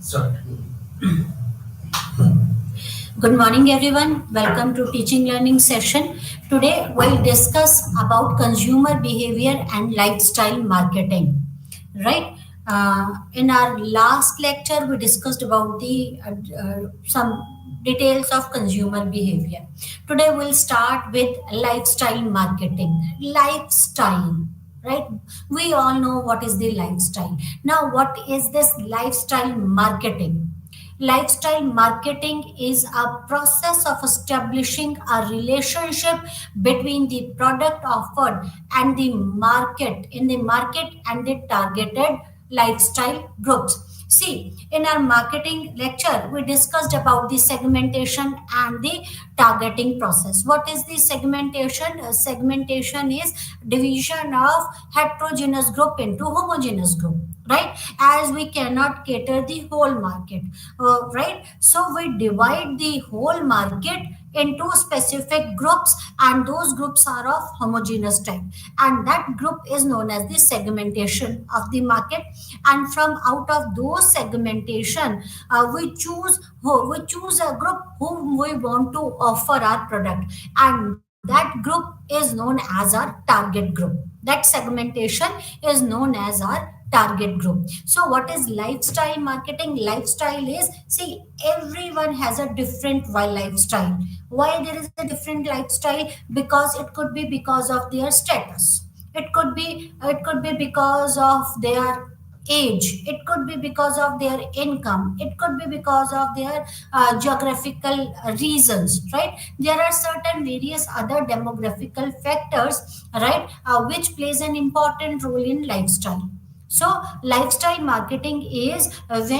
Start. Good morning, everyone. Welcome to teaching learning session. Today, we'll discuss about consumer behavior and lifestyle marketing. Right? In our last lecture, we discussed about the some details of consumer behavior. Today, we'll start with lifestyle marketing. Lifestyle. Right? We all know what is the lifestyle. Now, what is this lifestyle marketing? Lifestyle marketing is a process of establishing a relationship between the product offered and the market, in the market and the targeted lifestyle groups. See, in our marketing lecture, we discussed about the segmentation and the targeting process. What is the segmentation? Segmentation is division of heterogeneous group into homogeneous group, right? As we cannot cater the whole market, right? So we divide the whole market into specific groups, and those groups are of homogeneous type, and that group is known as the segmentation of the market. And from out of those segmentation, we choose a group whom we want to offer our product, and that group is known as our target group. That segmentation is known as our target group. So what is lifestyle marketing? Lifestyle is, see, everyone has a different lifestyle. Why there is a different lifestyle? Because it could be because of their status, it could be because of their age, it could be because of their income, it could be because of their geographical reasons, right? There are certain various other demographical factors, right, which plays an important role in lifestyle. So lifestyle marketing is it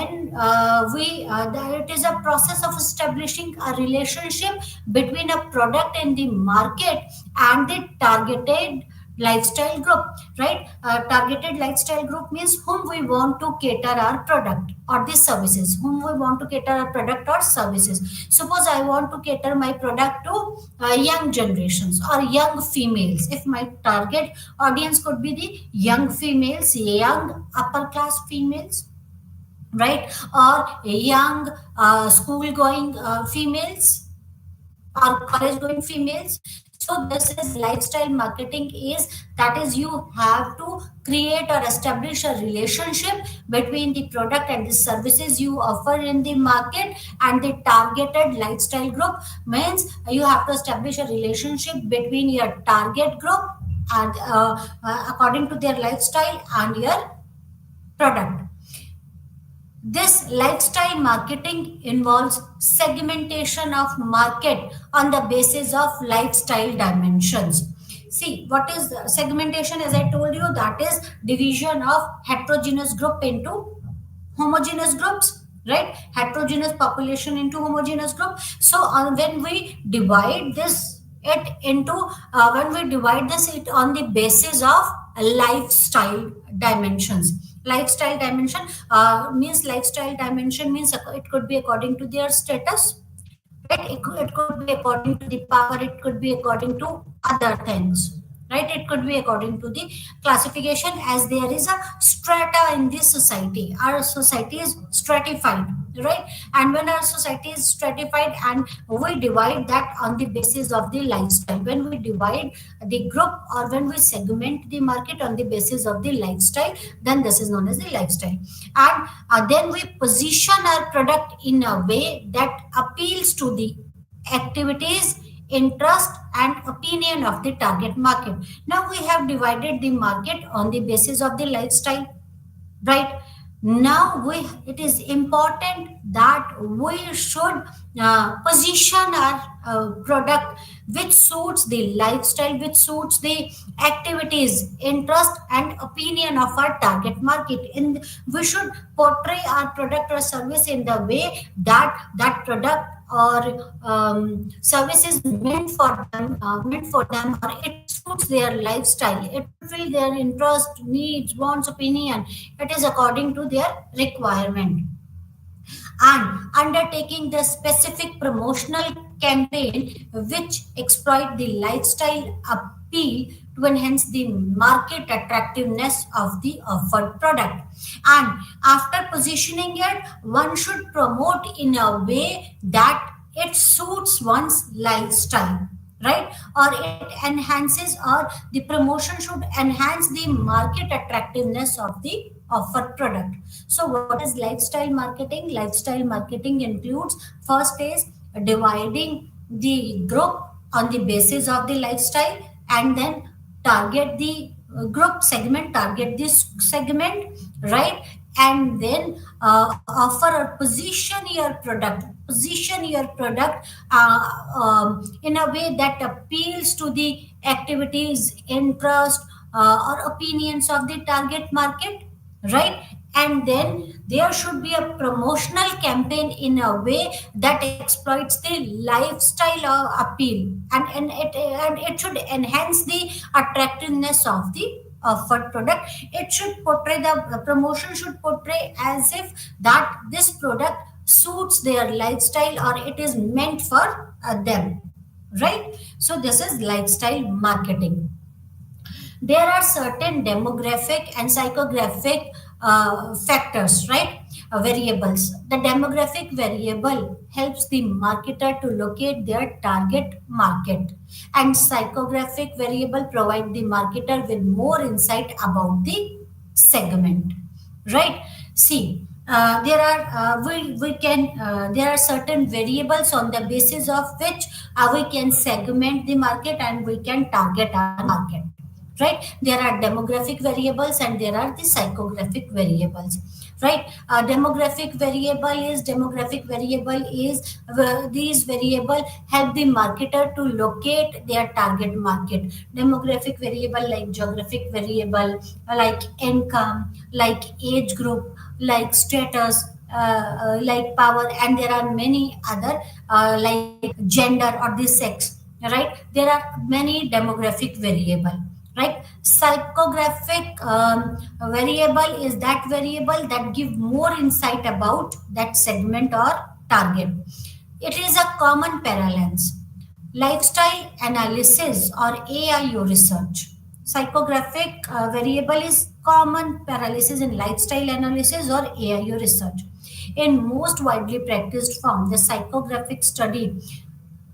is a process of establishing a relationship between a product in the market and the targeted lifestyle group, right? Targeted lifestyle group means whom we want to cater our product or the services, whom we want to cater our product or services. Suppose I want to cater my product to young generations or young females. If my target audience could be the young females, young upper class females, right, or young school going females or college going females. So this is lifestyle marketing, is that is you have to create or establish a relationship between the product and the services you offer in the market and the targeted lifestyle group. Means you have to establish a relationship between your target group and according to their lifestyle and your product. This lifestyle marketing involves segmentation of market on the basis of lifestyle dimensions. See, what is segmentation? As I told you, that is division of heterogeneous group into homogeneous groups, right? Heterogeneous population into homogeneous group. So when we divide this it into when we divide this it on the basis of lifestyle dimensions. Lifestyle dimension means lifestyle dimension means it could be according to their status, right? It could be according to the power, it could be according to other things, right? It could be according to the classification, as there is a strata in this society. Our society is stratified, right? And when our society is stratified and we divide that on the basis of the lifestyle, when we divide the group or when we segment the market on the basis of the lifestyle, then this is known as the lifestyle. And then we position our product in a way that appeals to the activities, interest and opinion of the target market. Now we have divided the market on the basis of the lifestyle, right? Now it is important that we should position our product which suits the lifestyle, which suits the activities, interest and opinion of our target market. And we should portray our product or service in the way that that product or service is meant for them, or it suits their lifestyle, it fulfills their interest, needs, wants, opinion. It is according to their requirement. And undertaking the specific promotional campaign which exploit the lifestyle appeal to enhance the market attractiveness of the offered product. And after positioning it, one should promote in a way that it suits one's lifestyle, right? Or it enhances, or the promotion should enhance the market attractiveness of the offered product. So what is lifestyle marketing? Lifestyle marketing includes, first is dividing the group on the basis of the lifestyle, and then target the group segment, target this segment, right? And then offer or position your product in a way that appeals to the activities, interest, or opinions of the target market, right? And then there should be a promotional campaign in a way that exploits the lifestyle appeal, and it should enhance the attractiveness of the offered product. It should portray, the promotion should portray as if that this product suits their lifestyle, or it is meant for them, right? So this is lifestyle marketing. There are certain demographic and psychographic factors, right? Variables. The demographic variable helps the marketer to locate their target market, and psychographic variable provide the marketer with more insight about the segment, right? See, there are we can there are certain variables on the basis of which we can segment the market and we can target our market, right? There are demographic variables and there are the psychographic variables, right? These variable help the marketer to locate their target market. Demographic variable like geographic variable, like income, like age group, like status, like power, and there are many other like gender or the sex, right? There are many demographic variable, right? Psychographic variable is that variable that give more insight about that segment or target. It is a common parallels, lifestyle analysis or AIO research. Psychographic variable is common paralysis in lifestyle analysis or AIO research. In most widely practiced form, the psychographic study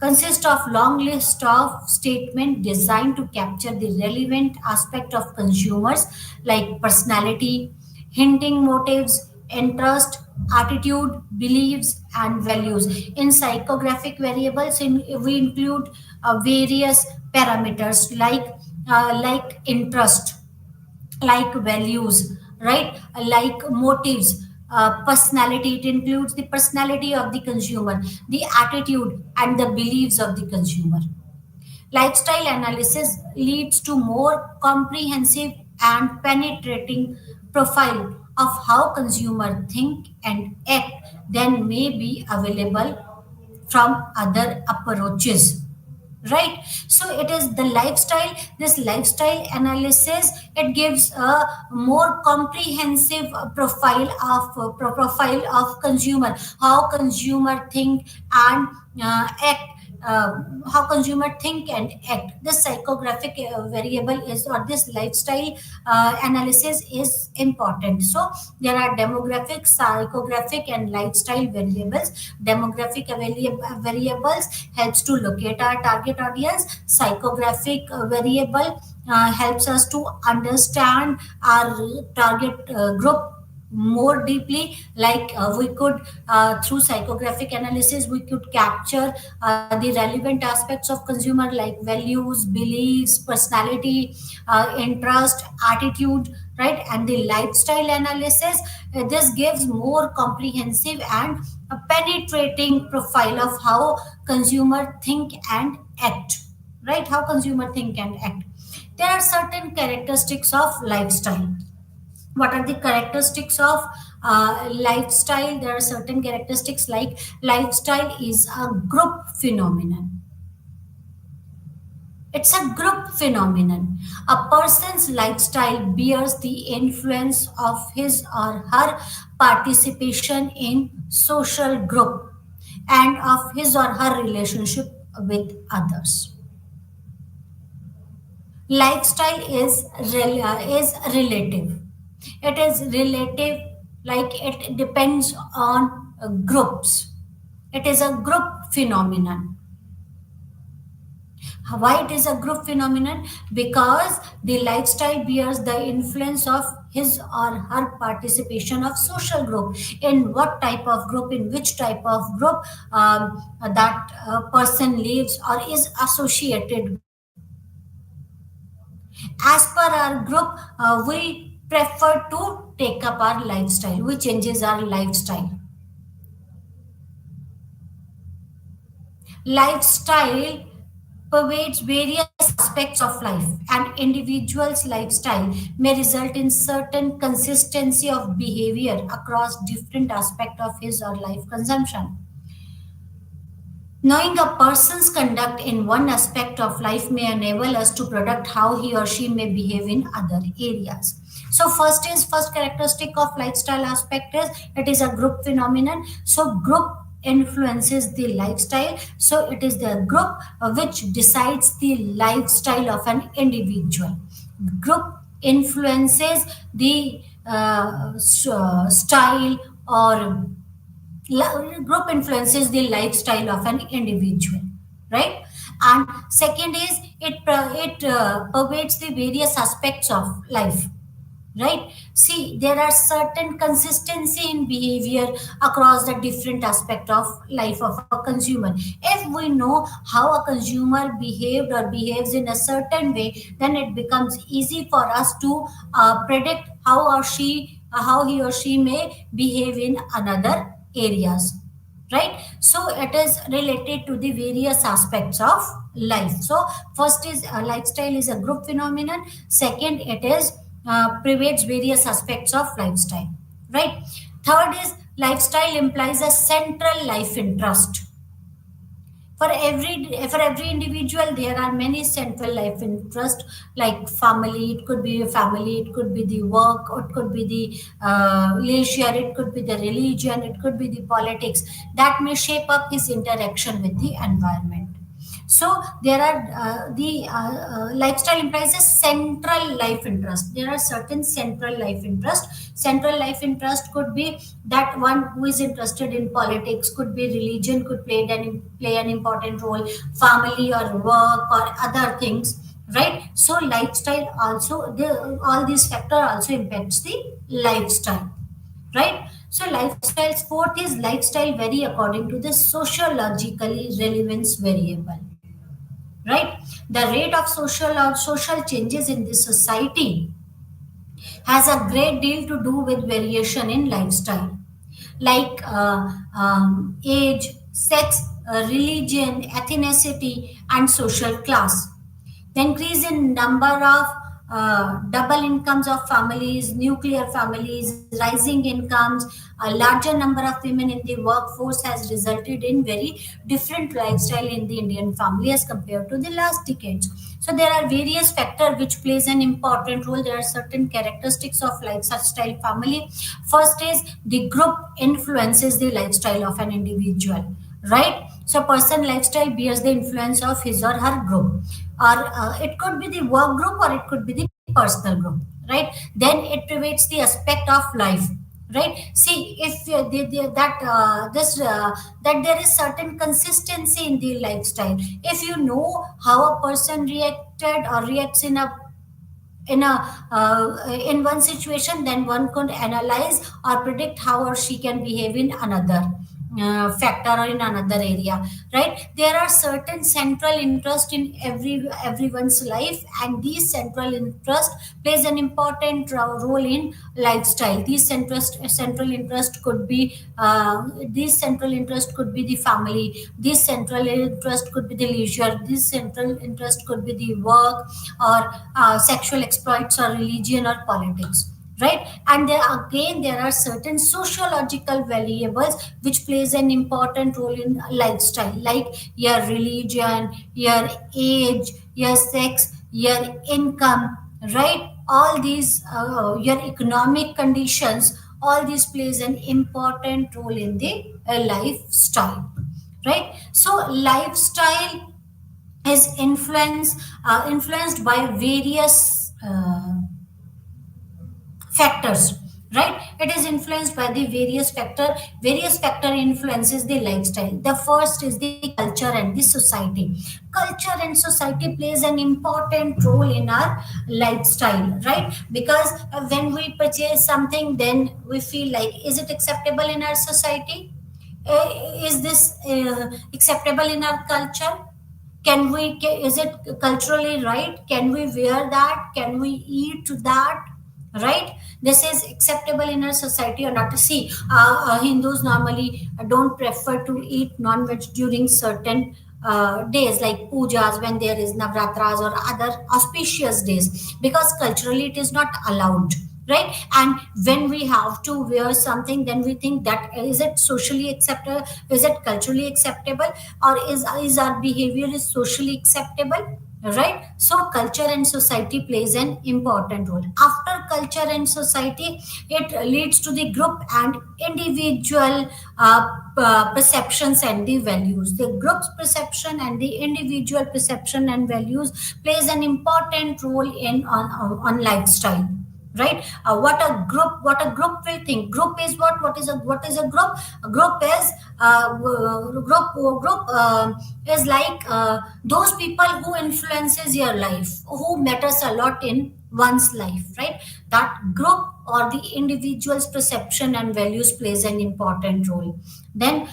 consists of long list of statements designed to capture the relevant aspect of consumers like personality, hinting motives, interest, attitude, beliefs, and values. In psychographic variables, we include various parameters like interest, like values, right? Like motives, personality. It includes the personality of the consumer, the attitude, and the beliefs of the consumer. Lifestyle analysis leads to more comprehensive and penetrating profile of how consumer think and act than may be available from other approaches, right? So it is the lifestyle, this lifestyle analysis, it gives a more comprehensive profile of consumer, how consumer think and act, how consumer think and act. This psychographic variable is, or this lifestyle analysis is important. So there are demographic, psychographic, and lifestyle variables. Demographic variables helps to locate our target audience. Psychographic variable helps us to understand our target group more deeply. Like we could through psychographic analysis we could capture the relevant aspects of consumer like values, beliefs, personality, interest, attitude, right? And the lifestyle analysis, this gives more comprehensive and a penetrating profile of how consumer think and act, right? How consumer think and act. There are certain characteristics of lifestyle. What are the characteristics of lifestyle? There are certain characteristics like lifestyle is a group phenomenon. It's a group phenomenon. A person's lifestyle bears the influence of his or her participation in social group and of his or her relationship with others. Lifestyle is relative. It is relative, like it depends on groups. It is a group phenomenon. Why it is a group phenomenon? Because the lifestyle bears the influence of his or her participation of social group. In what type of group, in which type of group that person lives or is associated with. As per our group, we prefer to take up our lifestyle, we changes our lifestyle. Lifestyle pervades various aspects of life. An individual's lifestyle may result in certain consistency of behavior across different aspects of his or life consumption. Knowing a person's conduct in one aspect of life may enable us to predict how he or she may behave in other areas. So first characteristic of lifestyle aspect is it is a group phenomenon. So group influences the lifestyle. So it is the group which decides the lifestyle of an individual. Group influences the style or group influences the lifestyle of an individual, right? And second is it pervades the various aspects of life, right? See, there are certain consistency in behavior across the different aspect of life of a consumer. If we know how a consumer behaved or behaves in a certain way, then it becomes easy for us to predict how he or she may behave in another areas, right? So it is related to the various aspects of life. So first is lifestyle is a group phenomenon. Second, it is pervades various aspects of lifestyle, right? Third is lifestyle implies a central life interest. For every individual there are many central life interest, like family. It could be a family, it could be the work, it could be the leisure, it could be the religion, it could be the politics that may shape up his interaction with the environment. So there are lifestyle implies a central life interest. There are certain central life interest. Central life interest could be that one who is interested in politics, could be religion, could play an important role, family or work or other things, right? So lifestyle also, all these factor also impacts the lifestyle, right? So lifestyles, fourth is lifestyle vary according to the sociologically relevance variable, right? The rate of social changes in the society has a great deal to do with variation in lifestyle, like age, sex, religion, ethnicity, and social class. The increase in number of double incomes of families, nuclear families, rising incomes, a larger number of women in the workforce has resulted in very different lifestyle in the Indian family as compared to the last decades. So there are various factors which plays an important role. There are certain characteristics of lifestyle family. First is the group influences the lifestyle of an individual, right? So person lifestyle bears the influence of his or her group, or it could be the work group or it could be the personal group, right? Then it pervades the aspect of life, right? See, if that there is certain consistency in the lifestyle. If you know how a person reacted or reacts in one situation, then one could analyze or predict how or she can behave in another factor or in another area, right? There are certain central interest in everyone's life, and these central interest plays an important role in lifestyle. Central interest could be these central interest could be the family, this central interest could be the leisure, this central interest could be the work, or sexual exploits or religion or politics, right? And there are certain sociological variables which plays an important role in lifestyle, like your religion, your age, your sex, your income, right? All these your economic conditions, all these plays an important role in the lifestyle, right? So lifestyle is influenced by factors, right? It is influenced by the various factor influences the lifestyle. The first is the culture and the society. Culture and society plays an important role in our lifestyle, right? Because when we purchase something, then we feel like, is it acceptable in our society? Is this acceptable in our culture? Is it culturally right? Can we wear that? Can we eat that? Right? This is acceptable in our society or not? See, Hindus normally don't prefer to eat non-veg during certain days like pujas, when there is navratras or other auspicious days, because culturally it is not allowed, right? And when we have to wear something, then we think that, is it socially acceptable, is it culturally acceptable, or is our behavior is socially acceptable, right? So culture and society plays an important role. After culture and society, it leads to the group and individual perceptions and the values. The group's perception and the individual perception and values plays an important role in on lifestyle, right? What a group will think. Group is what is a group? A group is is like those people who influences your life, who matters a lot in one's life, right? That group or the individual's perception and values plays an important role. Then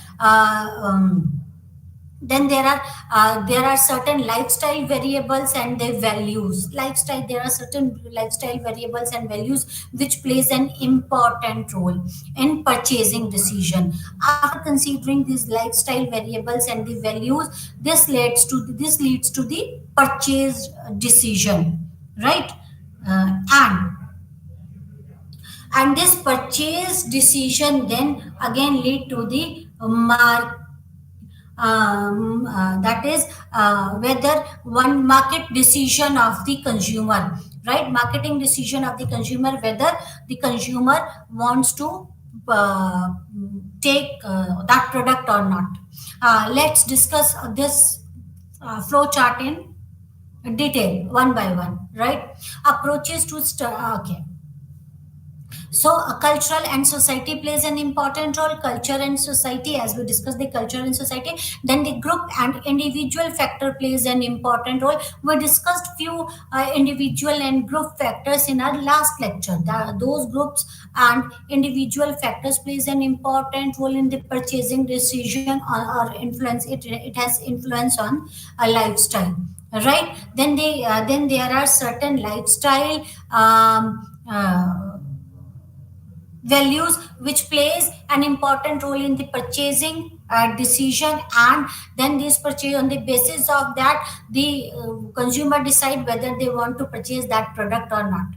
there are certain lifestyle variables and their values. Lifestyle There are certain lifestyle variables and values which plays an important role in purchasing decision. After considering these lifestyle variables and the values, this leads to the purchase decision, right? And this purchase decision then again lead to the that is whether one market decision of the consumer, right? Marketing decision of the consumer, whether the consumer wants to uh, take that product or not. Let's discuss this flow chart in detail, one by one, right? Approaches to okay. So, cultural and society plays an important role. Culture and society, as we discussed, the culture and society. Then the group and individual factor plays an important role. We discussed few individual and group factors in our last lecture. Those groups and individual factors plays an important role in the purchasing decision, or influence. It has influence on a lifestyle, right? Then there are certain lifestyle. Values which plays an important role in the purchasing decision, and then this purchase, on the basis of that, the consumer decide whether they want to purchase that product or not.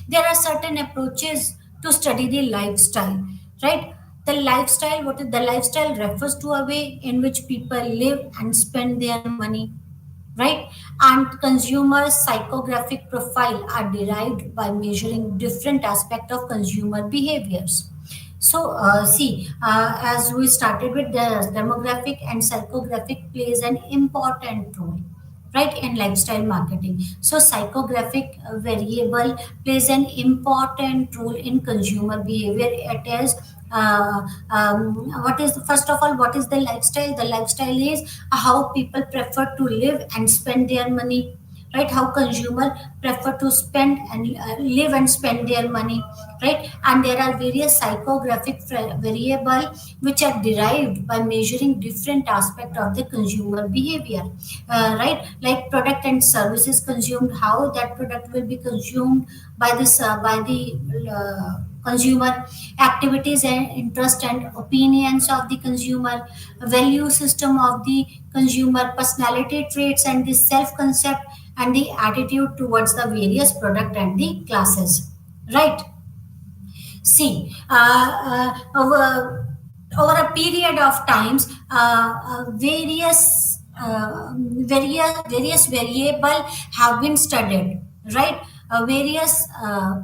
There are certain approaches to study the lifestyle, right? The lifestyle refers to a way in which people live and spend their money, right? And consumer psychographic profile are derived by measuring different aspect of consumer behaviors. So see, as we started with, the demographic and psychographic plays an important role, right, in lifestyle marketing. So psychographic variable plays an important role in consumer behavior. It is what is first of all, what is the lifestyle? The lifestyle is how people prefer to live and spend their money, right? How consumer prefer to spend and live and spend their money, right? And there are various psychographic variable which are derived by measuring different aspect of the consumer behavior, right? Like product and services consumed, how that product will be consumed by the consumer, activities and interest and opinions of the consumer, value system of the consumer, personality traits and the self concept, and the attitude towards the various product and the classes, right? See, over a period of times, various variable have been studied, right? various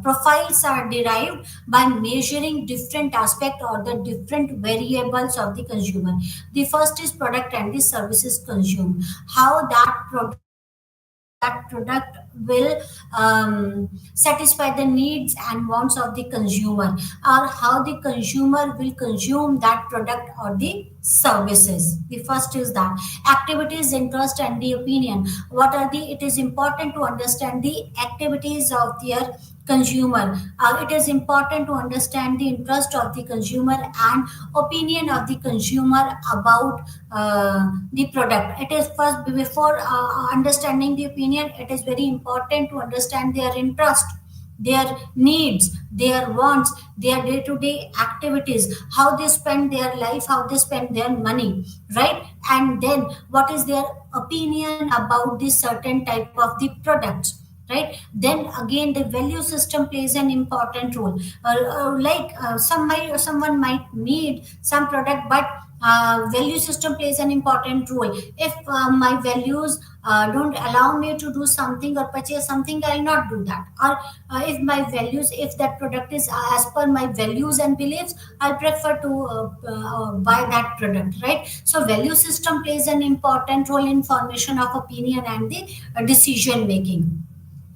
profiles are derived by measuring different aspect or the different variables of the consumer. The first is product and the services consumed, how that product will satisfy the needs and wants of the consumer, or how the consumer will consume that product or the services. The first is that activities, interest, and the opinion. What are the? It is important to understand the activities of their consumer. It is important to understand the interest of the consumer and opinion of the consumer about the product. It is first, before understanding the opinion, it is very important to understand their interest, their needs, their wants, their day to day activities, how they spend their life, how they spend their money, right? And then what is their opinion about this certain type of the products, right? Then again, the value system plays an important role. Someone might need some product, but value system plays an important role. If my values don't allow me to do something or purchase something, I'll not do that. Or if my values, if that product is as per my values and beliefs, I'll prefer to buy that product, right? So value system plays an important role in formation of opinion and the decision making.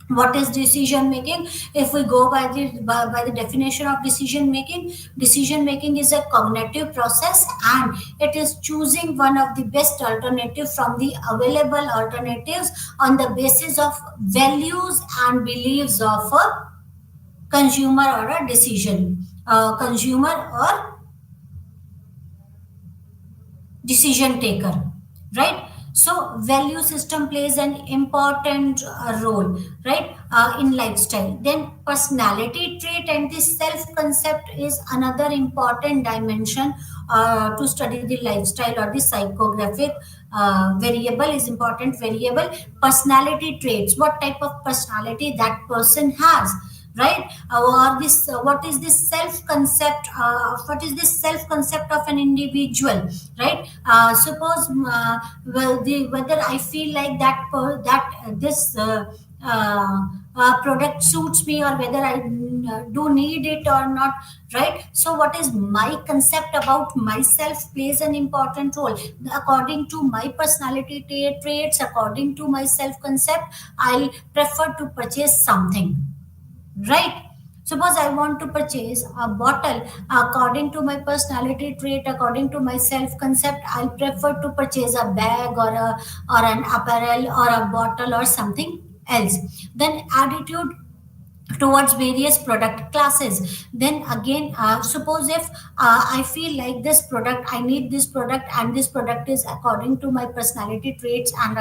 What is decision making? If we go by the definition of decision making is a cognitive process, and it is choosing one of the best alternative from the available alternatives on the basis of values and beliefs of a consumer or a consumer or decision taker, right? So value system plays an important role, right, in lifestyle. Then personality trait and the self concept is another important dimension to study the lifestyle, or the psychographic variable is important variable. Personality traits, what type of personality that person has, right? Or this what is this self concept, what is this self concept of an individual, right? Suppose whether I feel like this product suits me, or whether I do need it or not, right? So what is my concept about myself plays an important role. According to my personality traits, according to my self concept, I prefer to purchase something, right? Suppose I want to purchase a bottle. According to my personality trait, according to my self concept, I prefer to purchase a bag, or an apparel, or a bottle, or something else. Then attitude towards various product classes. Then again, suppose if I feel like this product, I need this product, and this product is according to my personality traits, and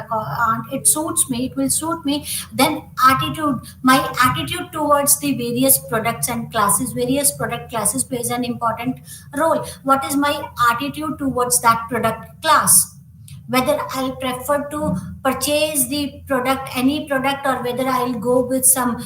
it suits me, it will suit me. Then attitude, my attitude towards the various products and classes, various product classes plays an important role. What is my attitude towards that product class, whether I'll prefer to purchase the product, any product, or whether I'll go with some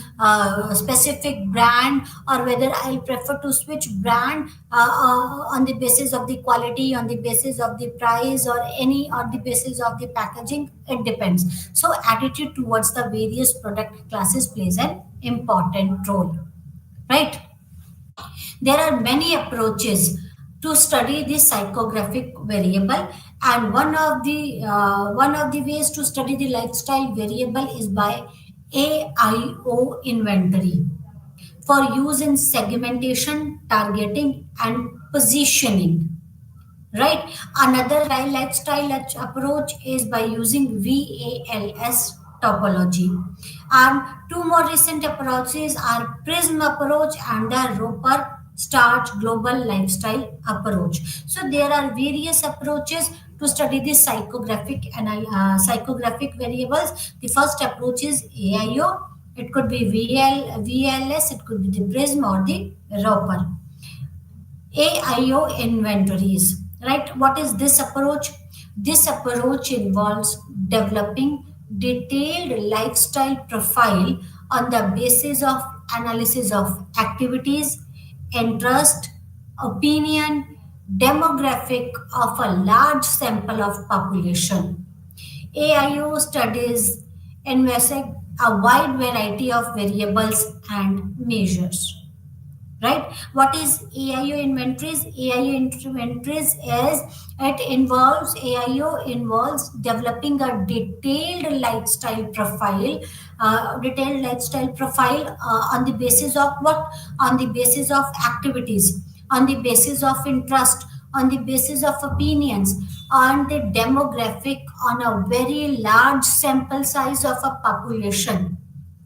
specific brand, or whether I'll prefer to switch brand on the basis of the quality, on the basis of the price, or any on the basis of the packaging. It depends. So attitude towards the various product classes plays an important role, right? There are many approaches to study the psychographic variable, and one of the ways to study the lifestyle variable is by AIO inventory for use in segmentation, targeting, and positioning, right? Another lifestyle approach is by using VALS topology. And two more recent approaches are Prism approach and the Roper Starch global lifestyle approach. So there are various approaches to study the psychographic variables. The first approach is AIO. It could be VLS, it could be the Prism or the Roper. AIO inventories, right? What is this approach? This approach involves developing detailed lifestyle profile on the basis of analysis of activities, interest, opinion, demographic of a large sample of population. AIO studies a wide variety of variables and measures. Right? What is AIO inventories? AIO inventories is, it involves, AIO involves developing a detailed lifestyle profile on the basis of what? On the basis of activities, on the basis of interest, on the basis of opinions, on the demographic, on a very large sample size of a population,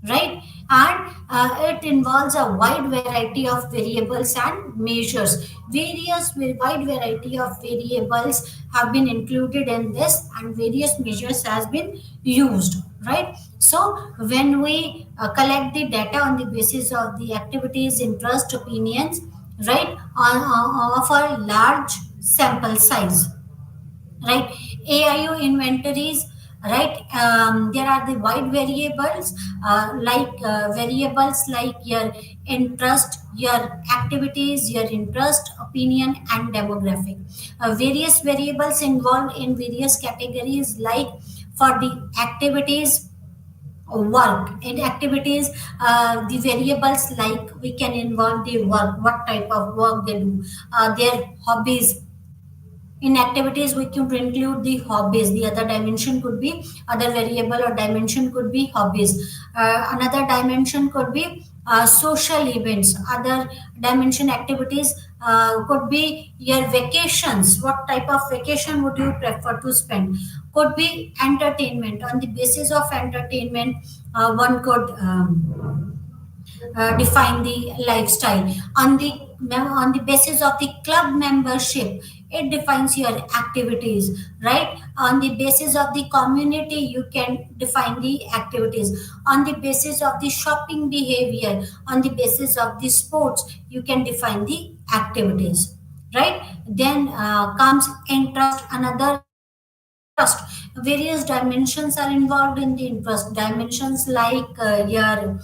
right? And it involves a wide variety of variables and measures. Wide variety of variables have been included in this, and various measures has been used, right? So when we collect the data on the basis of the activities, interest, opinions, right, of a large sample size, right? AIO inventories, right? There are the wide variables, variables like your interest, your activities, your interest, opinion, and demographic. Various variables involved in various categories, like for the activities, work in activities, the variables, like we can involve the work, what type of work they do, their hobbies. In activities we could include the hobbies. The other dimension could be, other variable or dimension could be hobbies. Another dimension could be social events. Other dimension activities could be your vacations. What type of vacation would you prefer to spend? Could be entertainment. On the basis of entertainment, one could define the lifestyle. On the basis of the club membership, it defines your activities, right? On the basis of the community, you can define the activities. On the basis of the shopping behavior, on the basis of the sports, you can define the activities, right? Then comes interest. Another interest, various dimensions are involved in the interest. Dimensions like your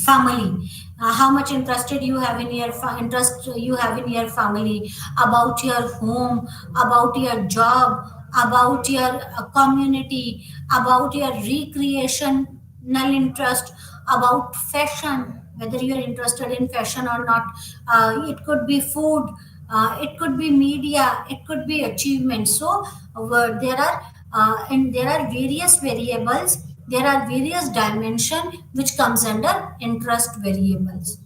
family, how much interested you have in your interest you have in your family, about your home, about your job, about your community, about your recreational interest, about fashion, whether you are interested in fashion or not. It could be food, it could be media, it could be achievements. So there are various variables, there are various dimension which comes under interest variables.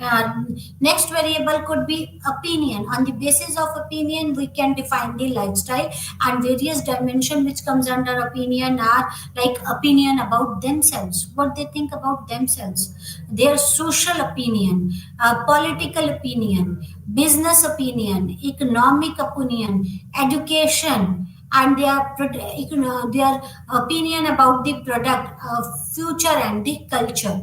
uh, Next variable could be opinion. On the basis of opinion, we can define the lifestyle, and various dimension which comes under opinion are like opinion about themselves, what they think about themselves, their social opinion, political opinion, business opinion, economic opinion, education, and their opinion about the product, future, and the culture.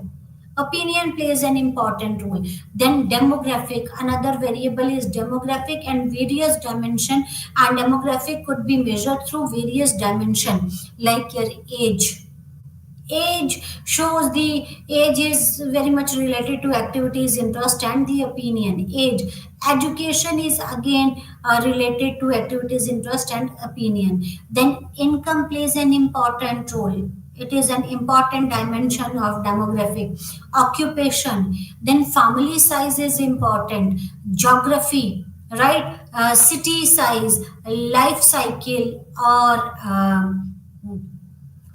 Opinion plays an important role. Then demographic, another variable is demographic, and various dimension, and demographic could be measured through various dimension, like your age. Age shows the age is very much related to activities, interest, and the opinion. Age. Education is again related to activities, interest, and opinion. Then income plays an important role. It is an important dimension of demographic. Occupation. Then family size is important. Geography, right? City size, life cycle, or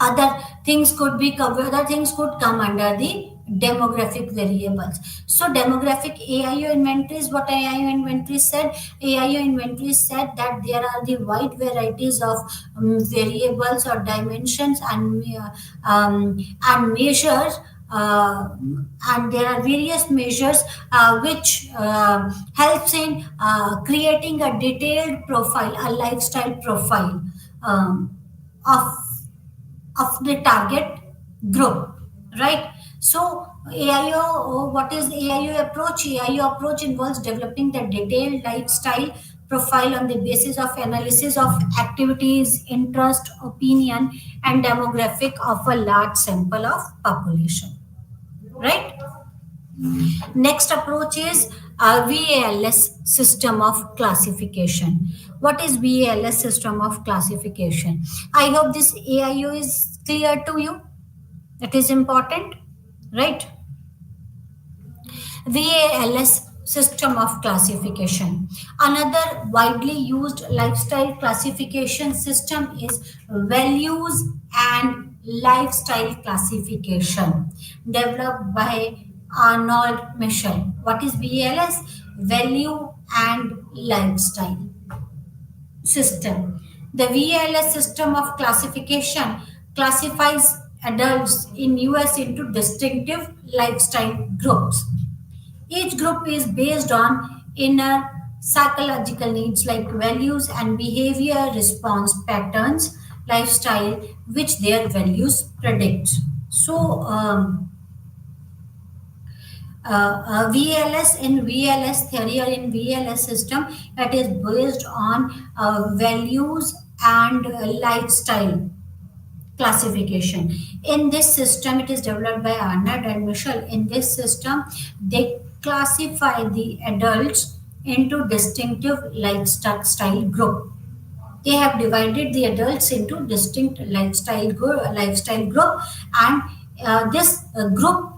other things could be covered, other things could come under the demographic variables. So demographic AIO inventories, what AIO inventory said, AIO inventory said that there are the wide varieties of variables or dimensions and measures, uh, and there are various measures which helps in creating a detailed profile, a lifestyle profile of the target group, right? So AIO, what is AIO approach? AIO approach involves developing the detailed lifestyle profile on the basis of analysis of activities, interest, opinion, and demographic of a large sample of population, right? Next approach is VALS system of classification. What is VALS system of classification? I hope this AIO is clear to you. It is important, right? VALS system of classification. Another widely used lifestyle classification system is values and lifestyle classification developed by Arnold Michel. What is VALS? Value and lifestyle system. The VALS system of classification classifies adults in US into distinctive lifestyle groups. Each group is based on inner psychological needs like values and behavior response patterns, lifestyle, which their values predict. So, VLS in VLS theory or in VLS system, it is based on values and lifestyle classification. In this system, it is developed by Arnold and Michel. In this system, they classify the adults into distinctive lifestyle group. They have divided the adults into distinct lifestyle group, and this group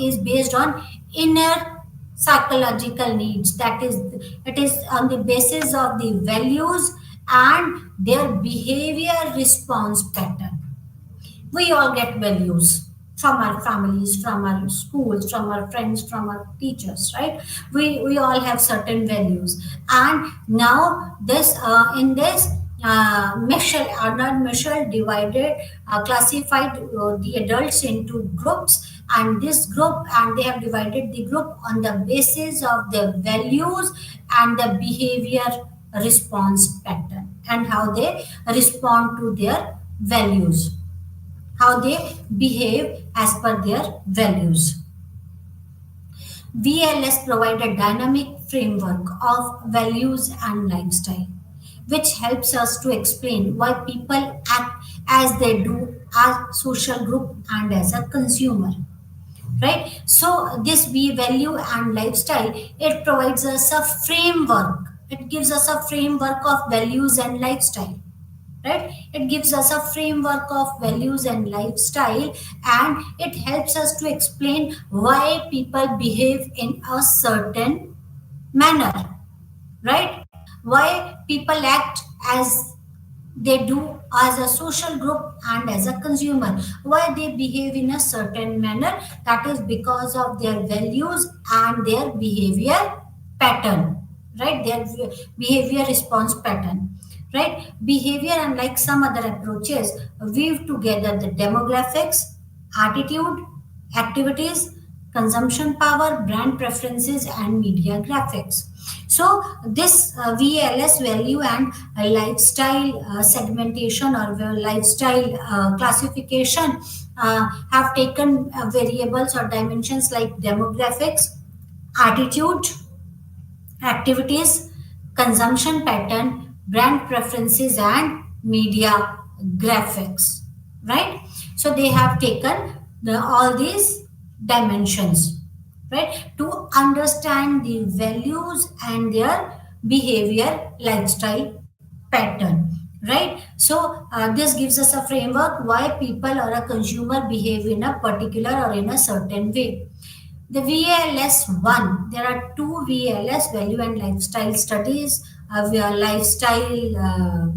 is based on inner psychological needs. That is, it is on the basis of the values and their behavior response pattern. We all get values from our families, from our schools, from our friends, from our teachers, right? We all have certain values, and now this in this Michel, Arnold Michel divided, classified the adults into groups, and this group, and they have divided the group on the basis of the values and the behavior response pattern, and how they respond to their values, how they behave as per their values. VLS provide a dynamic framework of values and lifestyle, which helps us to explain why people act as they do as social group and as a consumer. Right? So this V value and lifestyle, it provides us a framework. It gives us a framework of values and lifestyle, right? It gives us a framework of values and lifestyle, and it helps us to explain why people behave in a certain manner, right? Why people act as they do as a social group and as a consumer, why they behave in a certain manner. That is because of their values and their behavior pattern, right? Their behavior response pattern, right? Behavior, unlike some other approaches, weave together the demographics, attitude, activities, consumption power, brand preferences, and media graphics. So this VLS value and lifestyle segmentation or lifestyle classification have taken variables or dimensions like demographics, attitude, activities, consumption pattern, brand preferences, and media graphics. Right? So they have taken all these dimensions, right, to understand the values and their behavior lifestyle pattern. Right? So this gives us a framework why people or a consumer behave in a particular or in a certain way. The VALS 1, there are two VALS, value and lifestyle studies, lifestyle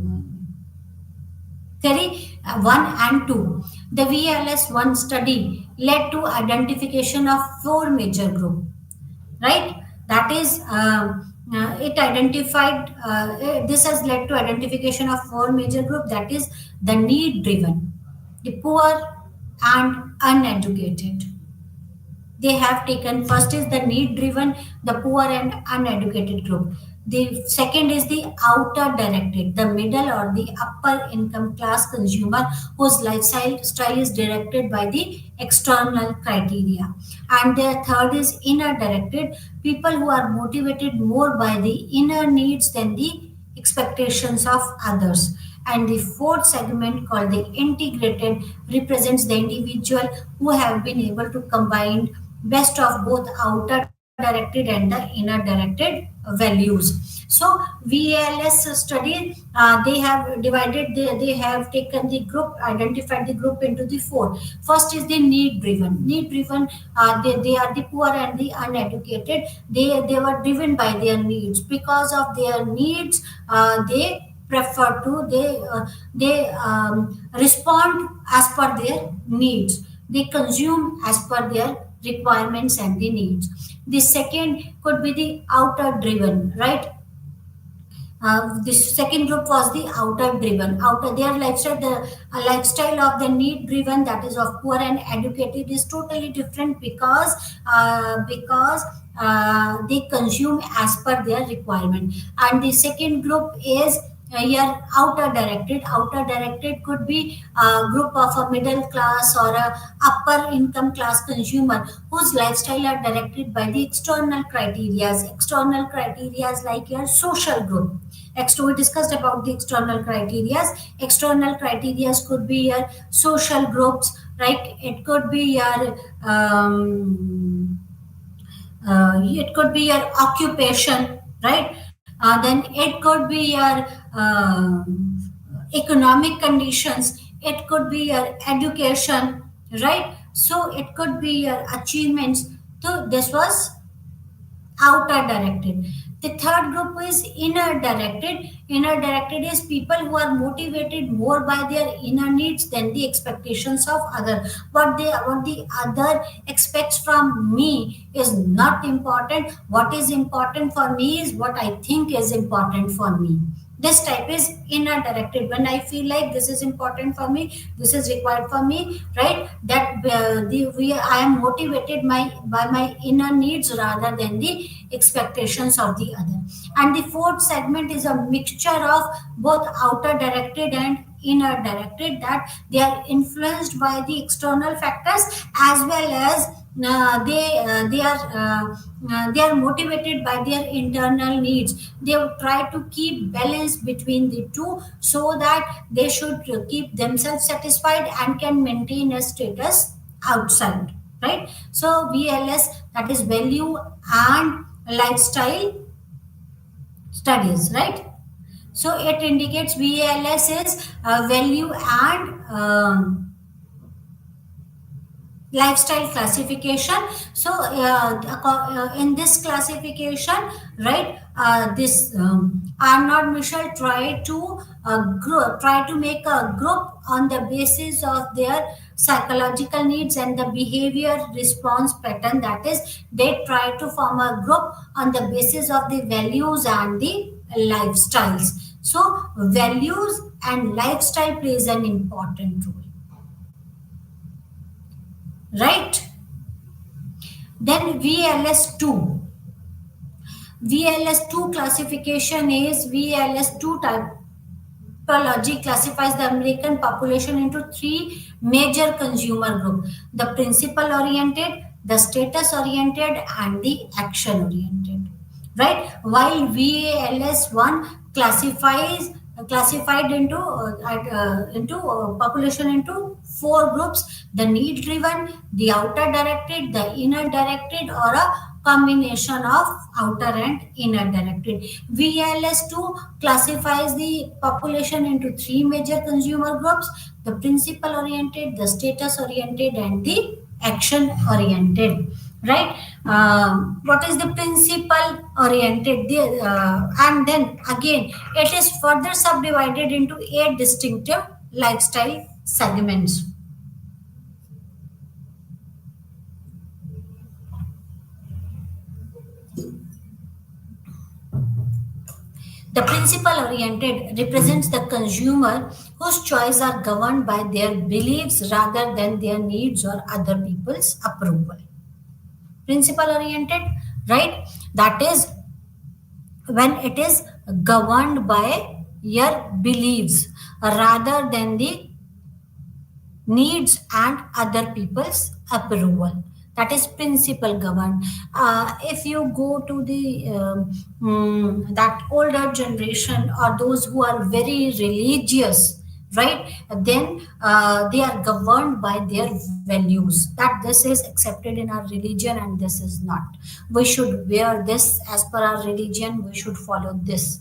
theory 1 and 2. The VLS 1 study led to identification of four major groups, right? That is, it identified, this has led to identification of four major groups, that is the need driven, the poor, and uneducated. They have taken, first is the need driven, the poor and uneducated group. The second is the outer directed, the middle or the upper income class consumer whose lifestyle is directed by the external criteria. And the third is inner directed, people who are motivated more by the inner needs than the expectations of others. And the fourth segment, called the integrated, represents the individual who have been able to combine best of both outer directed and the inner directed values. So VALS study, they have divided, they have taken the group, identified the group into the four. First is the need driven. Need driven, they are the poor and the uneducated. They were driven by their needs. Because of their needs, they prefer to, they respond as per their needs. They consume as per their requirements and the needs. The second could be the outer driven, right? The second group was the outer driven. Outer, their lifestyle, the lifestyle of the need driven, that is of poor and educated, is totally different because they consume as per their requirement. And the second group is here outer directed. Outer directed could be a group of a middle class or a upper income class consumer whose lifestyle are directed by the external criterias. External criterias like your social group. We discussed about the external criterias. External criterias could be your social groups, right? It could be your it could be your occupation, right? Then it could be your economic conditions. It could be your education, right? So it could be your achievements. So this was outer directed. The third group is inner directed. Inner directed is people who are motivated more by their inner needs than the expectations of other. What the other expects from me is not important. What is important for me is what I think is important for me. This type is inner directed. When I feel like this is important for me, this is required for me, right? That I am motivated by my inner needs rather than the expectations of the other. And the fourth segment is a mixture of both outer directed and inner directed, that they are influenced by the external factors as well as they are motivated by their internal needs. They try to keep balance between the two so that they should keep themselves satisfied and can maintain a status outside, right? So VLS, that is value and lifestyle studies, right? So it indicates VLS is value and lifestyle classification. So in this classification, right, this Arnold Michel try to make a group on the basis of their psychological needs and the behavior response pattern. That is, they try to form a group on the basis of the values and the lifestyles. So values and lifestyle plays an important role, right? Then VLS2 classification is VLS2 typology classifies the American population into three major consumer groups: the principle oriented, the status oriented, and the action oriented, right? While VALS1 classified into population into four groups: the need driven, the outer directed, the inner directed, or a combination of outer and inner directed. VLS2 classifies the population into three major consumer groups: the principle oriented, the status oriented, and the action oriented, right? What is the principle oriented? And then again, it is further subdivided into 8 distinctive lifestyle segments. The principle oriented represents the consumer whose choices are governed by their beliefs rather than their needs or other people's approval. Principle oriented, right? That is when it is governed by your beliefs rather than the needs and other people's approval. That is principle governed. If you go to the that older generation or those who are very religious, right? Then they are governed by their values, that this is accepted in our religion and this is not. We should wear this as per our religion, we should follow this,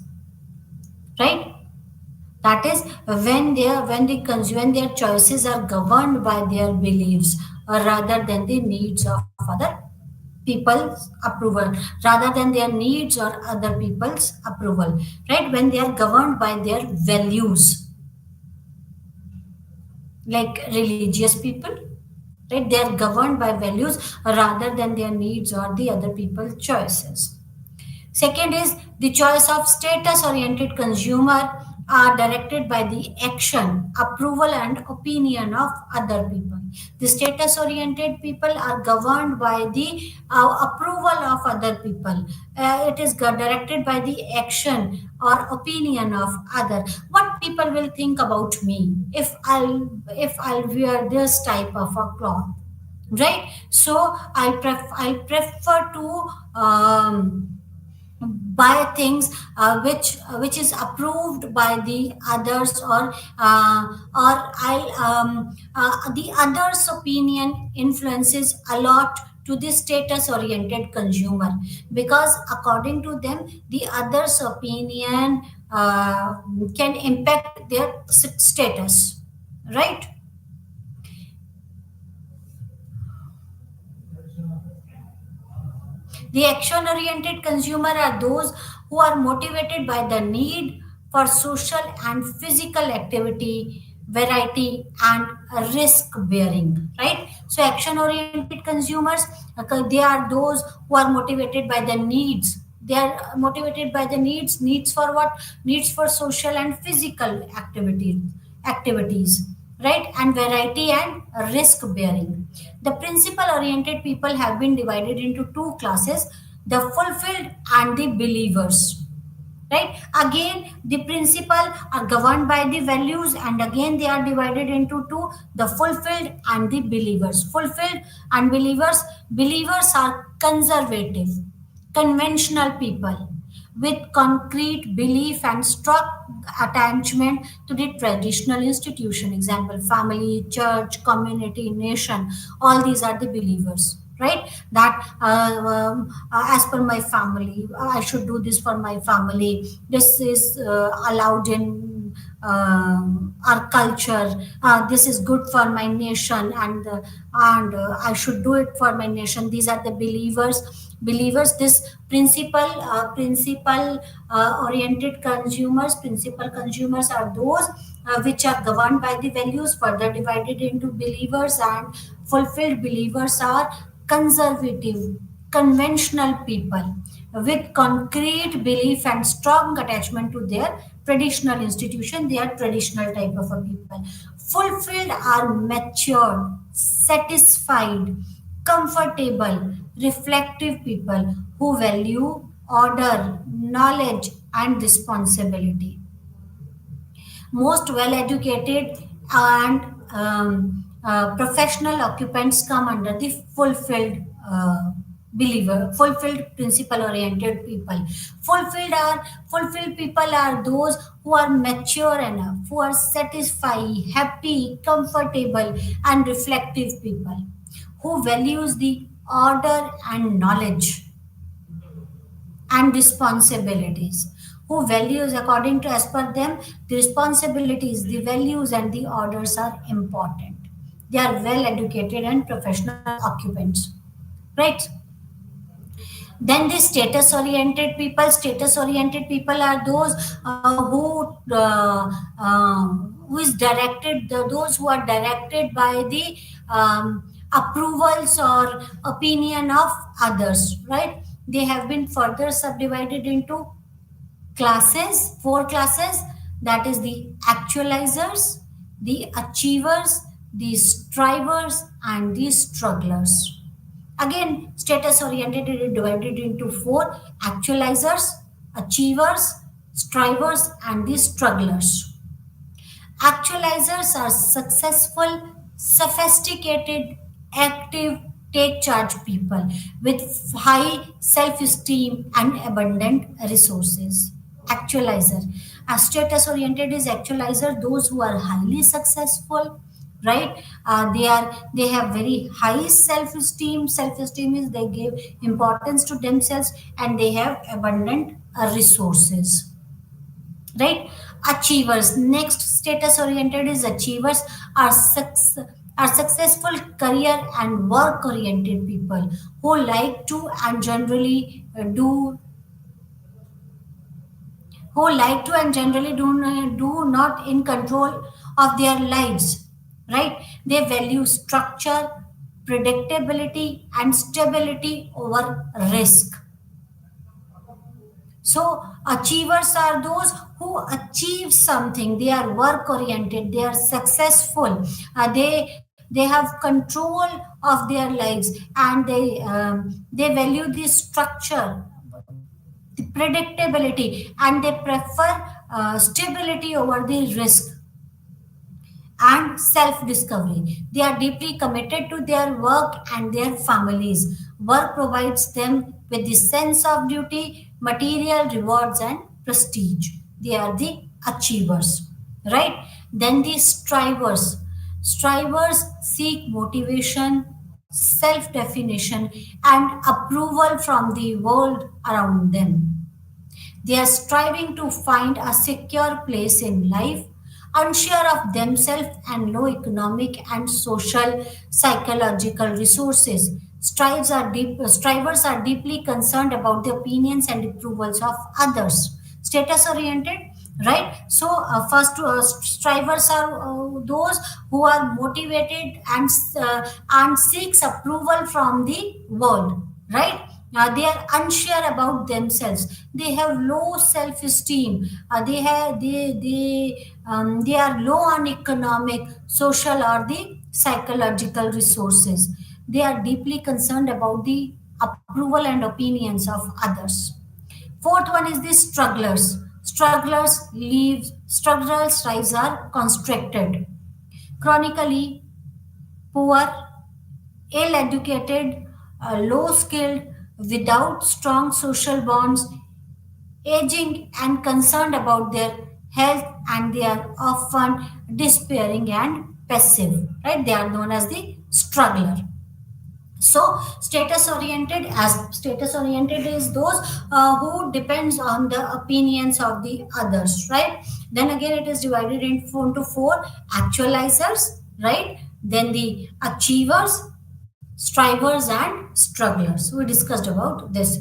right? That is when their choices are governed by their beliefs, rather than the needs of other people's approval, rather than their needs or other people's approval, right? When they are governed by their values, like religious people, right? They are governed by values rather than their needs or the other people's choices. Second is the choice of status oriented consumer are directed by the action, approval, and opinion of other people. The status oriented people are governed by the approval of other people. It is directed by the action or opinion of other. What people will think about me if I'll wear this type of a cloth, right? So I prefer to buy things which is approved by the others, or the others opinion influences a lot to the status oriented consumer, because according to them the others opinion can impact their status, right? The action oriented consumer are those who are motivated by the need for social and physical activity, variety, and risk bearing. Right? So, action oriented consumers, they are those who are motivated by the needs. They are motivated by the needs for what? Needs for social and physical activities, right? And variety and risk bearing. The principle oriented people have been divided into two classes, the fulfilled and the believers, right? Again the principle are governed by the values, and again they are divided into two, the fulfilled and the believers. Fulfilled and believers are conservative, conventional people with concrete belief and strong attachment to the traditional institution, example family, church, community, nation. All these are the believers, right? That as per my family I should do this for my family, this is allowed in our culture, this is good for my nation, and I should do it for my nation. These are the believers. This principle oriented principal consumers are those which are governed by the values, further divided into believers, and fulfilled believers are conservative, conventional people with concrete belief and strong attachment to their traditional institution. They are traditional type of a people. Fulfilled are mature, satisfied, comfortable, reflective people who value order, knowledge, and responsibility. Most well educated and professional occupants come under the fulfilled principle oriented people. Fulfilled people are those who are mature enough, who are satisfied, happy, comfortable, and reflective people who values the order and knowledge and responsibilities, who values according to, as per them, the responsibilities, the values, and the orders are important. They are well educated and professional occupants, right? Then the status oriented people are those who is directed those who are directed by the approvals or opinion of others, right? They have been further subdivided into four classes, that is the actualizers, the achievers, the strivers, and the strugglers. Again, status oriented is divided into four: actualizers, achievers, strivers, and the strugglers. Actualizers are successful, sophisticated, active, take charge people with high self esteem and abundant resources. actualizer. A status oriented is actualizer, those who are highly successful, right? They have very high self esteem. Self esteem is they give importance to themselves, and they have abundant resources, right? Achievers, next status oriented is achievers, are are successful career and work oriented people who like to and generally do who like to and generally do not in control of their lives, right? They value structure, predictability and stability over risk. So achievers are those who achieve something. They are work oriented. They are successful. They have control of their lives, and they value the structure, the predictability, and they prefer stability over the risk and self discovery. They are deeply committed to their work and their families. Work provides them with the sense of duty, material rewards, and prestige. They are the achievers, right? Then the strivers. Strivers seek motivation, self definition, and approval from the world around them. They are striving to find a secure place in life, unsure of themselves and low economic and social psychological resources. Strivers are deeply concerned about the opinions and approvals of others. Status oriented, right? So first strivers are those who are motivated and seeks approval from the world, right? They are unsure about themselves. They have low self-esteem. They are low on economic, social, or the psychological resources. They are deeply concerned about the approval and opinions of others. Fourth one is the strugglers. Strugglers' lives are constricted, chronically poor, ill educated, low skilled, without strong social bonds, aging and concerned about their health, and they are often despairing and passive, right? They are known as the struggler. So status oriented is those who depends on the opinions of the others, right? Then again it is divided into four: actualizers, right? Then the achievers, strivers and strugglers. We discussed about this.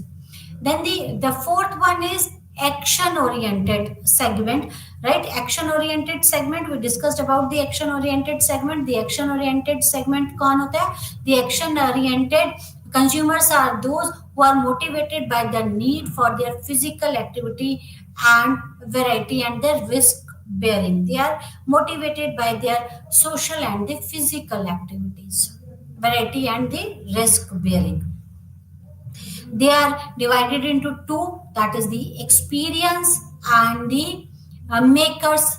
Then the fourth one is action oriented segment, right? Action oriented segment, we discussed about the action oriented segment. The action oriented segment कौन होता है? The action oriented consumers are those who are motivated by the need for their physical activity and variety and their risk bearing. They are motivated by their social and the physical activities, variety and the risk bearing. They are divided into two, that is the experience and the makers,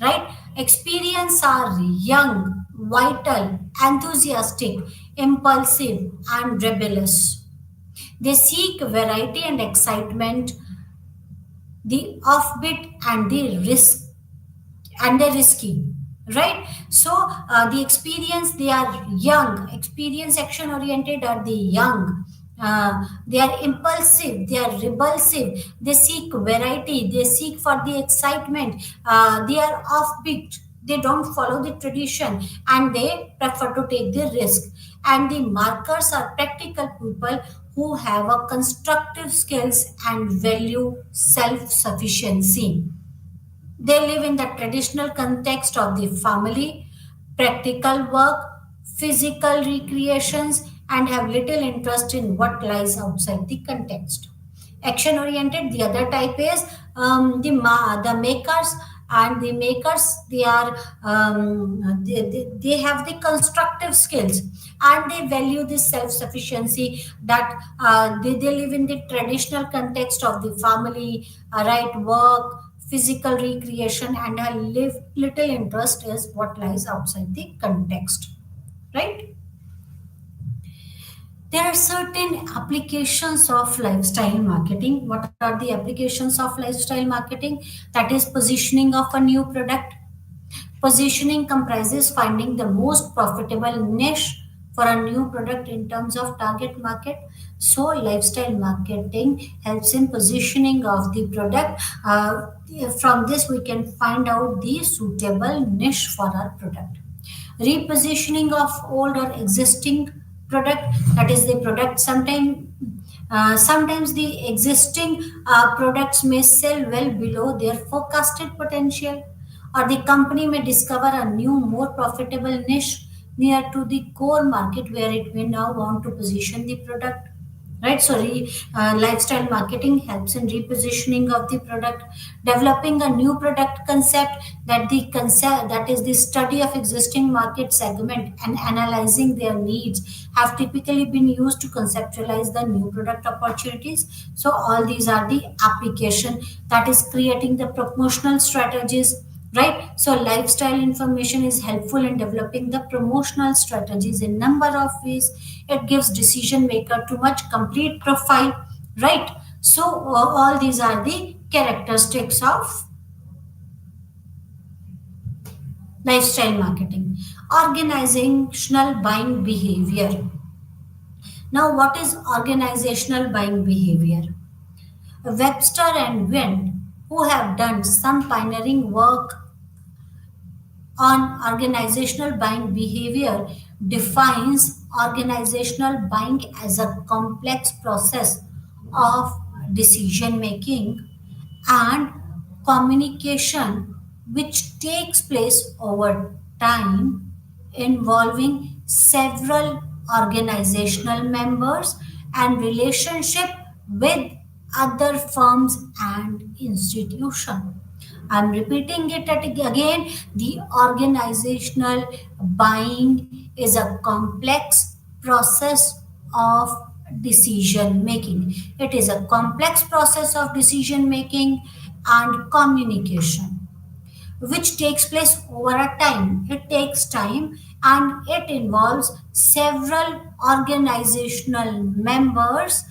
right? Experience are young, vital, enthusiastic, impulsive and rebellious. They seek variety and excitement, the offbeat and the risk and they're risky, right? So the experience, they are young. Experience action oriented are the young. They are impulsive, they are repulsive, they seek variety, they seek for the excitement, they are offbeat, they don't follow the tradition, and they prefer to take the risk. And the markers are practical people who have a constructive skills and value self sufficiency. They live in the traditional context of the family, practical work, physical recreations, and have little interest in what lies outside the context. Action oriented, the other type is the makers, and the makers, they have the constructive skills, and they value the self sufficiency, that they live in the traditional context of the family, right? Work, physical recreation, and a little interest is what lies outside the context, right? There are certain applications of lifestyle marketing. What are the applications of lifestyle marketing? That is positioning of a new product. Positioning comprises finding the most profitable niche for a new product in terms of target market. So, lifestyle marketing helps in positioning of the product. From this, we can find out the suitable niche for our product. Repositioning of old or existing product, that is the product sometimes the existing products may sell well below their forecasted potential, or the company may discover a new, more profitable niche near to the core market where it may now want to position the product. Right, so lifestyle marketing helps in repositioning of the product, developing a new product concept, that is the study of existing market segment and analyzing their needs have typically been used to conceptualize the new product opportunities. So all these are the application, that is creating the promotional strategies. Right, so lifestyle information is helpful in developing the promotional strategies in number of ways. It gives decision maker too much complete profile. Right, so all these are the characteristics of lifestyle marketing. Organizational buying behavior. Now, what is organizational buying behavior? Webster and Wind, who have done some pioneering work on organizational buying behavior, defines organizational buying as a complex process of decision making and communication which takes place over time, involving several organizational members and relationship with other firms and institutions. I'm repeating it again. The organizational buying is a complex process of decision making. It is a complex process of decision making and communication which takes place over a time. It takes time and it involves several organizational members,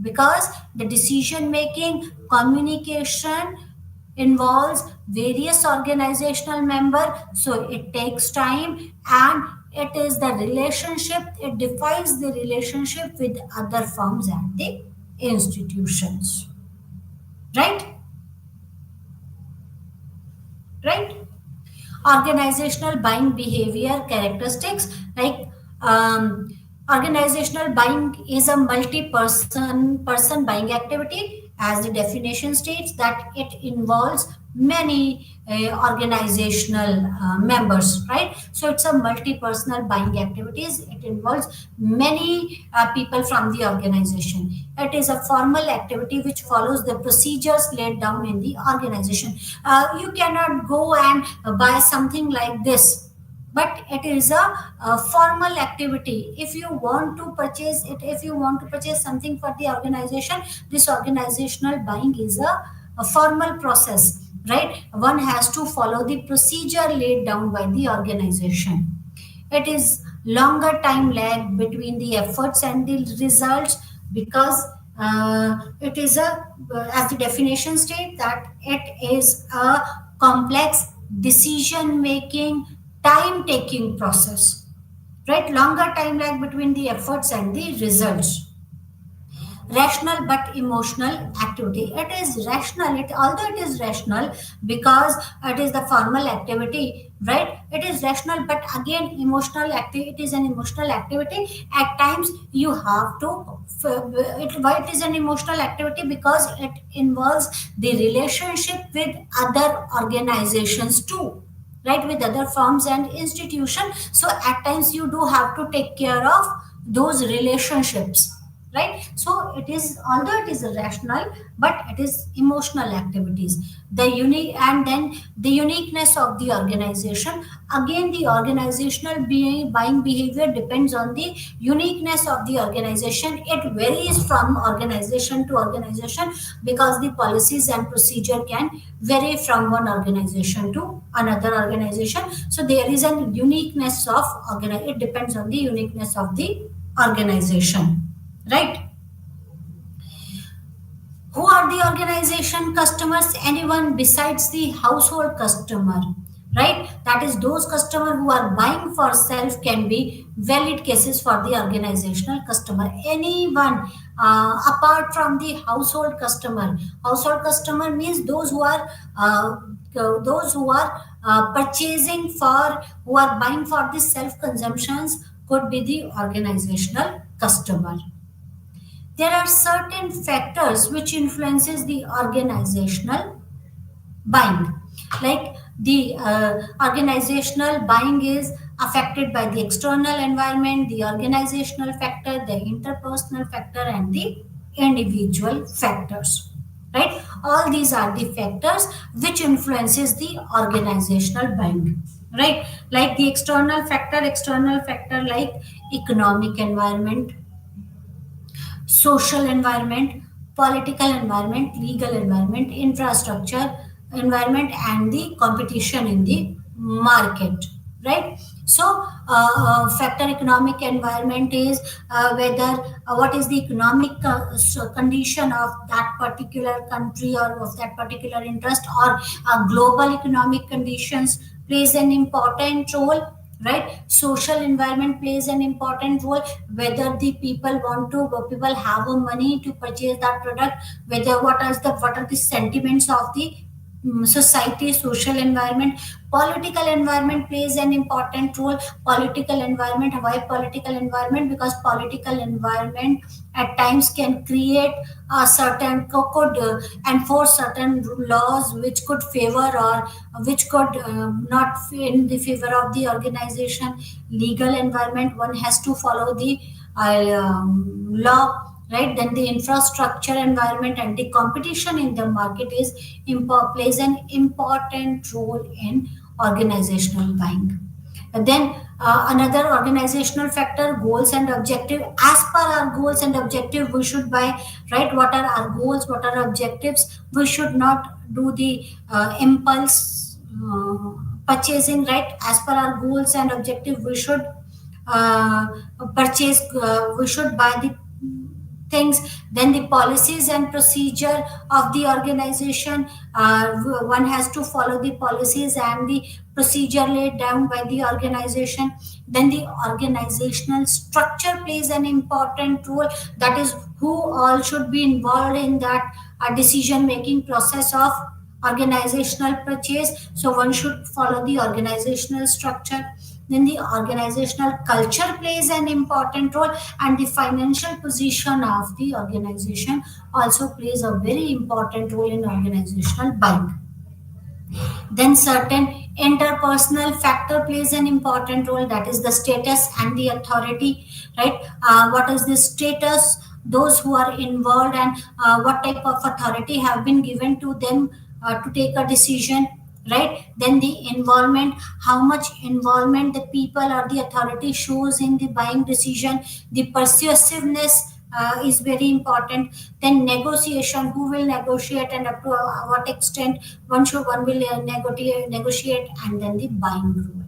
because the decision making communication involves various organizational member, so it takes time, and it is the relationship, it defines the relationship with other firms and the institutions. Right, right. Organizational buying behavior characteristics, like um, organizational buying is a multi-person buying activity, as the definition states that it involves many organizational members. Right, so it's a multi-personal buying activities, it involves many people from the organization. It is a formal activity which follows the procedures laid down in the organization. You cannot go and buy something like this, but it is a formal activity. If you want to purchase it, if you want to purchase something for the organization, this organizational buying is a formal process. Right, one has to follow the procedure laid down by the organization. It is longer time lag between the efforts and the results, because it is as the definition state, that it is a complex decision making time taking process. Right, longer time lag between the efforts and the results. Rational but emotional activity, it is rational, it although it is rational because it is the formal activity. Right, it is rational, but again emotional activity, it is an emotional activity. At times you have to why it is an emotional activity, because it involves the relationship with other organizations too. Right, with other firms and institutions, so at times you do have to take care of those relationships. Right, so it is, although it is rational, but it is emotional activities. The unique, and then the uniqueness of the organization, again the organizational buying behavior depends on the uniqueness of the organization. It varies from organization to organization, because the policies and procedure can vary from one organization to another organization. So there is a uniqueness of it depends on the uniqueness of the organization, right? Who are the organization customers? Anyone besides the household customer, right? That is, those customer who are buying for self can be valid cases for the organizational customer. Anyone apart from the household customer. Household customer means those who are purchasing for, who are buying for the self consumptions, could be the organizational customer. There are certain factors which influences the organizational buying, like the organizational buying is affected by the external environment, the organizational factor, the interpersonal factor, and the individual factors, right? All these are the factors which influences the organizational buying, right? Like the external factor like economic environment, social environment, political environment, legal environment, infrastructure environment, and the competition in the market, right? So, factor economic environment is whether what is the economic condition of that particular country or of that particular interest, or global economic conditions plays an important role, right? Social environment plays an important role, whether the people have a money to purchase that product, whether what are the sentiments of the society. Social environment, political environment plays an important role. Political environment, why political environment? Because political environment at times can create a certain could enforce certain laws which could favor or which could not in the favor of the organization. Legal environment, one has to follow the law, right? Then the infrastructure environment and the competition in the market is plays an important role in organizational buying. And then another organizational factor, goals and objective. As per our goals and objective, we should buy, right? What are our goals? What are our objectives? We should not do the impulse purchasing, right? As per our goals and objective, we should uh, purchase. We should buy the things. Then the policies and procedure of the organization, one has to follow the policies and the procedure laid down by the organization. Then the organizational structure plays an important role, that is, who all should be involved in that decision making process of organizational purchase. So one should follow the organizational structure. Then the organizational culture plays an important role, and the financial position of the organization also plays a very important role in organizational buying. Then certain interpersonal factor plays an important role, that is the status and the authority, right? What is the status, those who are involved, and what type of authority have been given to them to take a decision, right? Then the involvement, how much involvement the people or the authority shows in the buying decision. The persuasiveness is very important. Then negotiation, who will negotiate and up to what extent one will negotiate, and then the buying rule.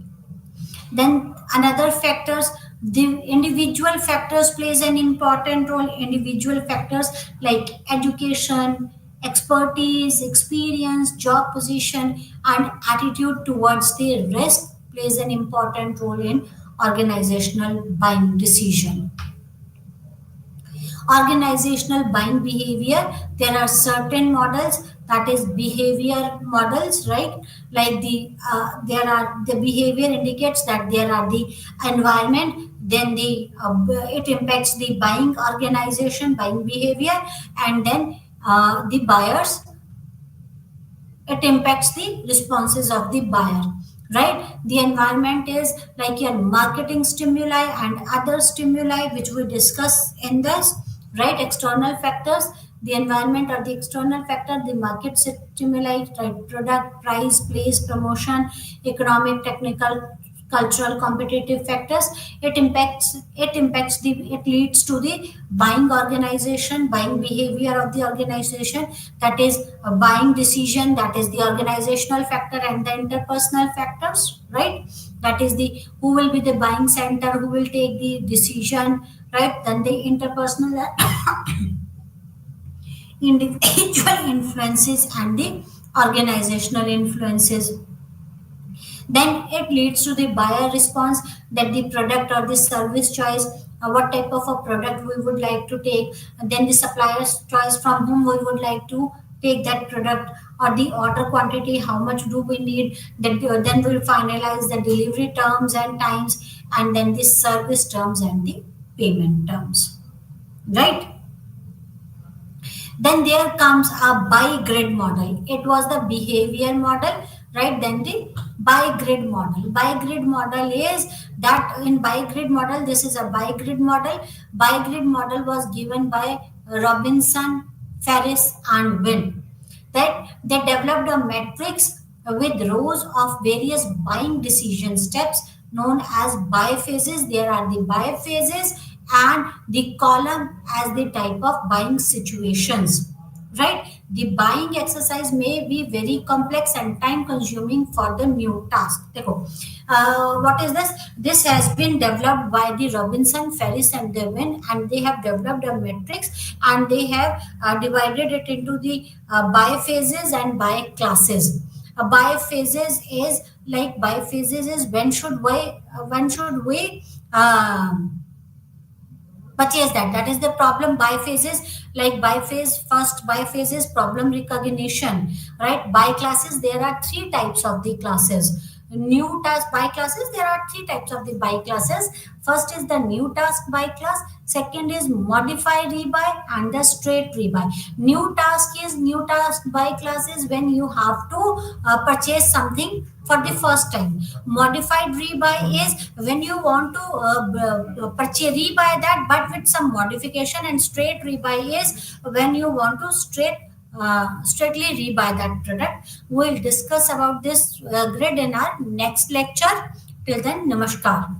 Then another factors, the individual factors plays an important role. Individual factors like education, expertise, experience, job position, and attitude towards the risk plays an important role in organizational buying decision. Organizational buying behavior, there are certain models, that is behavior models, right? Like there are the behavior indicates that there are the environment, then the it impacts the buying organization buying behavior, and then the buyers, it impacts the responses of the buyer, right? The environment is like your marketing stimuli and other stimuli which we discuss in this, right? External factors, the environment or the external factor, the market stimuli, right? Product, price, place, promotion, economic, technical, cultural, competitive factors. It leads to the buying organization buying behavior of the organization, that is a buying decision, that is the organizational factor and the interpersonal factors, right? that is the who will be the buying center, who will take the decision, right? Then the interpersonal individual influences and the organizational influences. Then it leads to the buyer response, that the product or the service choice, what type of a product we would like to take, and then the supplier's choice, from whom we would like to take that product, or the order quantity, how much do we need. Then we'll finalize the delivery terms and times, and then the service terms and the payment terms, right? Then there comes a by grid model. It was the behavior model, right? Then the by grid model. By grid model is that in by grid model, this is a by grid model. By grid model was given by Robinson, Ferris, and Wynn. That they developed a matrix with rows of various buying decision steps known as buy phases. There are the buy phases, and the column as the type of buying situations, right? The buying exercise may be very complex and time consuming for the new task. देखो, what is this? This has been developed by the Robinson, Ferris, and Devin, and they have developed a matrix, and they have divided it into the buy phases and buy classes. Buy phases is like buy phases is when should we purchase that. That is the problem buy phases. Like buy phase, first buy phase is problem recognition, right? Buy classes, there are three types of the classes. New task buy classes, there are three types of the buy classes. First is the new task buy class, second is modify rebuy, and the straight rebuy. New task buy classes when you have to purchase something for the first time. Modified rebuy is when you want to purchase rebuy that but with some modification, and straight rebuy is when you want to straightly rebuy that product. We'll discuss about this grid in our next lecture. Till then, namaskar.